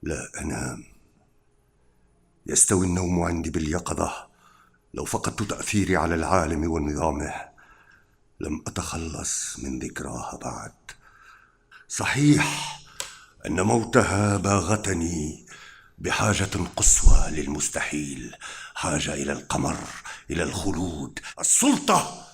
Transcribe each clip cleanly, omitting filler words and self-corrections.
لا أنام. يستوي النوم عندي باليقظة لو فقدت تأثيري على العالم ونظامه. لم أتخلص من ذكراها بعد. صحيح أن موتها باغتني بحاجة قصوى للمستحيل، حاجة إلى القمر، إلى الخلود. السلطة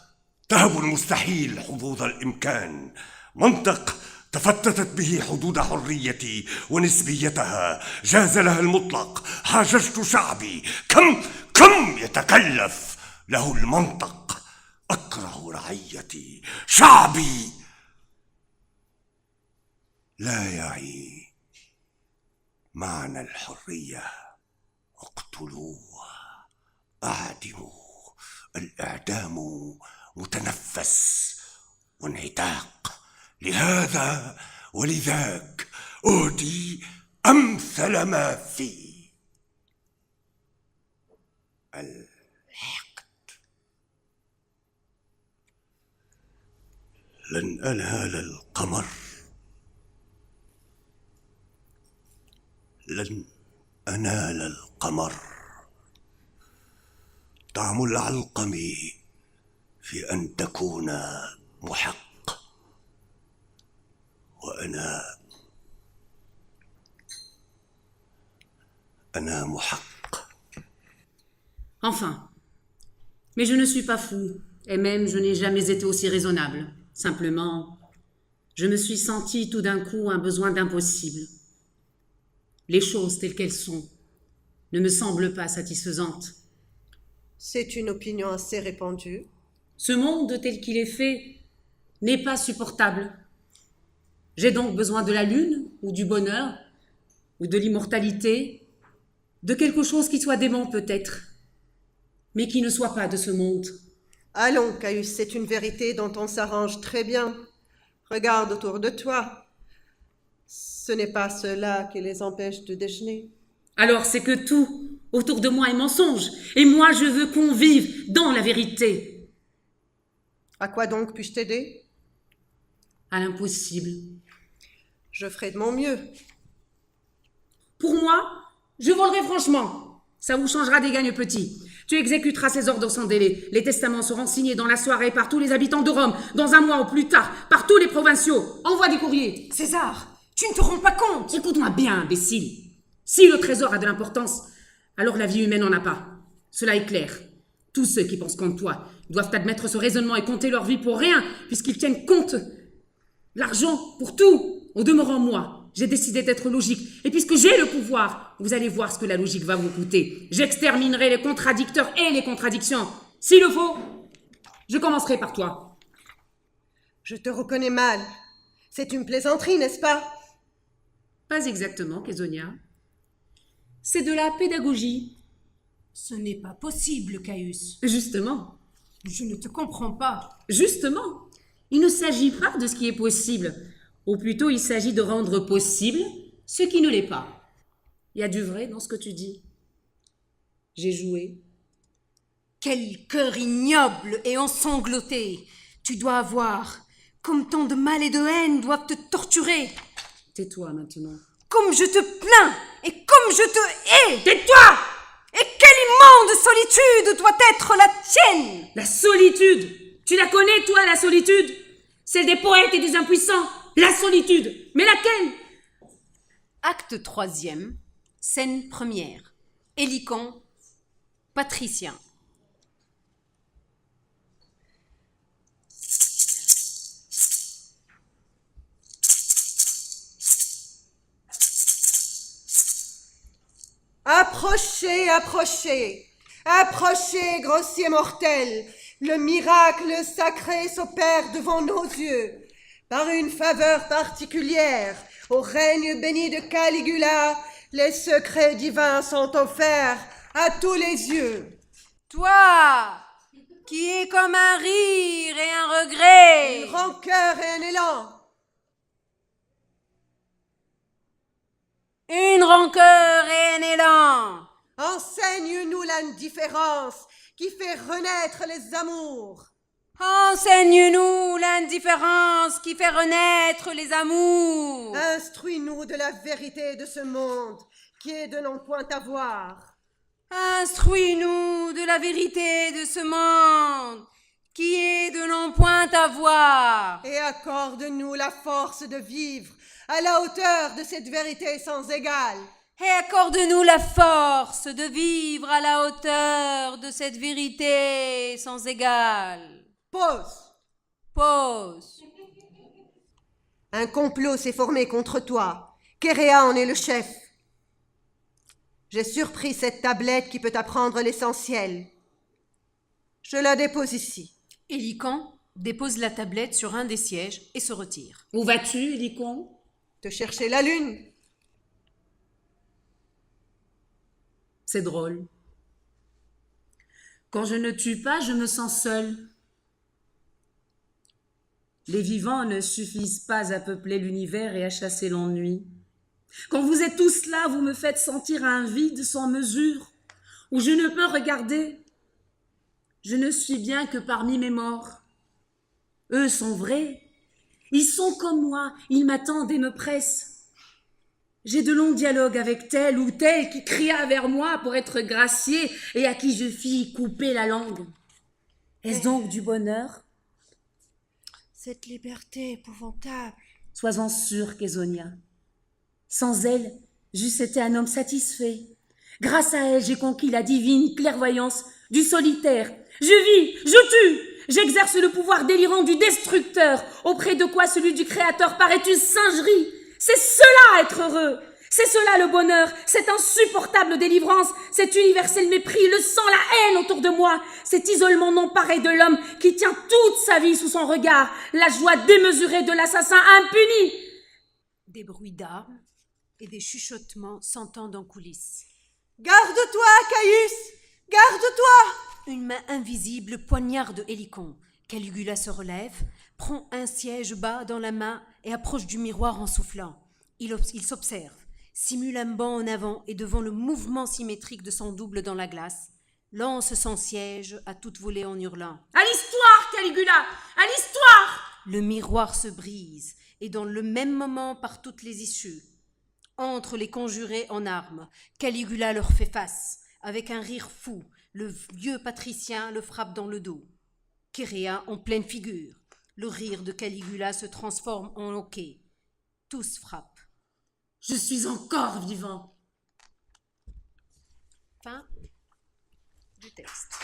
تهب المستحيل حظوظ الإمكان. منطق تفتتت به حدود حريتي ونسبيتها، جاز لها المطلق. حاججت شعبي، كم يتكلف له المنطق. أكره رعيتي، شعبي لا يعي معنى الحرية. اقتلوه، أعدموا. الإعدام متنفس وانعتاق. لهذا ولذاك أهدي أمثل ما في الحقد. لن أنال القمر، لن أنال القمر. طعم العلقم في أن تكون محق، أنا محق. Enfin. Mais je ne suis pas fou, et même je n'ai jamais été aussi raisonnable. Simplement, je me suis senti tout d'un coup un besoin d'impossible. Les choses telles qu'elles sont ne me semblent pas satisfaisantes. C'est une opinion assez répandue. Ce monde tel qu'il est fait n'est pas supportable. J'ai donc besoin de la lune, ou du bonheur, ou de l'immortalité, de quelque chose qui soit dément peut-être, mais qui ne soit pas de ce monde. Allons, Caius, c'est une vérité dont on s'arrange très bien. Regarde autour de toi. Ce n'est pas cela qui les empêche de déjeuner. Alors c'est que tout autour de moi est mensonge, et moi je veux qu'on vive dans la vérité. À quoi donc puis-je t'aider? À l'impossible. Je ferai de mon mieux. Pour moi, je volerai franchement. Ça vous changera des gagnes petits. Tu exécuteras ces ordres sans délai. Les testaments seront signés dans la soirée par tous les habitants de Rome, dans un mois ou plus tard, par tous les provinciaux. Envoie des courriers. César, tu ne te rends pas compte? Écoute-moi bien, imbécile. Si le trésor a de l'importance, alors la vie humaine n'en a pas. Cela est clair. Tous ceux qui pensent comme toi doivent admettre ce raisonnement et compter leur vie pour rien, puisqu'ils tiennent compte. L'argent, pour tout. Au demeurant, moi, j'ai décidé d'être logique. Et puisque j'ai le pouvoir, vous allez voir ce que la logique va vous coûter. J'exterminerai les contradicteurs et les contradictions. S'il le faut, je commencerai par toi. Je te reconnais mal. C'est une plaisanterie, n'est-ce pas? Pas exactement, Kézonia. C'est de la pédagogie. Ce n'est pas possible, Caius. Justement. Je ne te comprends pas. Justement. Il ne s'agit pas de ce qui est possible. Ou plutôt, il s'agit de rendre possible ce qui ne l'est pas. Il y a du vrai dans ce que tu dis. J'ai joué. Quel cœur ignoble et ensanglanté tu dois avoir. Comme tant de mal et de haine doivent te torturer. Tais-toi maintenant. Comme je te plains et comme je te hais. Tais-toi! Et quelle immonde solitude doit être la tienne! La solitude! Tu la connais, toi, la solitude? Celle des poètes et des impuissants. La solitude! Mais laquelle? Acte 3e, scène 1. Hélicon, patricien. Approchez, approchez, approchez, grossier mortel. Le miracle sacré s'opère devant nos yeux. Par une faveur particulière, au règne béni de Caligula, les secrets divins sont offerts à tous les yeux. Toi, qui es comme un rire et un regret. Une rancœur et un élan. Une rancœur et un élan. Enseigne-nous l'indifférence qui fait renaître les amours. Enseigne-nous l'indifférence qui fait renaître les amours. Instruis-nous de la vérité de ce monde, qui est de non point à voir. Instruis-nous de la vérité de ce monde, qui est de non point à voir. Et accorde-nous la force de vivre à la hauteur de cette vérité sans égale. Et accorde-nous la force de vivre à la hauteur de cette vérité sans égale. Pause. Pause. Un complot s'est formé contre toi. Kéréa en est le chef. J'ai surpris cette tablette qui peut t'apprendre l'essentiel. Je la dépose ici. Hélican dépose la tablette sur un des sièges et se retire. Où vas-tu, Hélicon? Te chercher la lune. C'est drôle. Quand je ne tue pas, je me sens seule. Les vivants ne suffisent pas à peupler l'univers et à chasser l'ennui. Quand vous êtes tous là, vous me faites sentir un vide sans mesure, où je ne peux regarder. Je ne suis bien que parmi mes morts. Eux sont vrais. Ils sont comme moi, ils m'attendent et me pressent. J'ai de longs dialogues avec tel ou tel qui cria vers moi pour être gracié et à qui je fis couper la langue. Est-ce donc du bonheur? Cette liberté épouvantable. Sois-en sûre, Kézonia. Sans elle, j'eusse été un homme satisfait. Grâce à elle, j'ai conquis la divine clairvoyance du solitaire. Je vis, je tue, j'exerce le pouvoir délirant du destructeur, auprès de quoi celui du créateur paraît une singerie. C'est cela être heureux, c'est cela le bonheur, cette insupportable délivrance, cet universel mépris, le sang, la haine autour de moi, cet isolement non pareil de l'homme qui tient toute sa vie sous son regard, la joie démesurée de l'assassin impuni. Des bruits d'armes et des chuchotements s'entendent en coulisses. Garde-toi, Caius! Garde-toi! Une main invisible poignarde Hélicon. Caligula se relève, prend un siège bas dans la main et approche du miroir en soufflant. Il s'observe, simule un bond en avant et devant le mouvement symétrique de son double dans la glace, lance son siège à toute volée en hurlant. À l'histoire, Caligula! À l'histoire! Le miroir se brise et dans le même moment par toutes les issues. Entre les conjurés en armes, Caligula leur fait face. Avec un rire fou, le vieux patricien le frappe dans le dos. Kéréa en pleine figure. Le rire de Caligula se transforme en hoquet. Tous frappent. Je suis encore vivant. Fin du texte.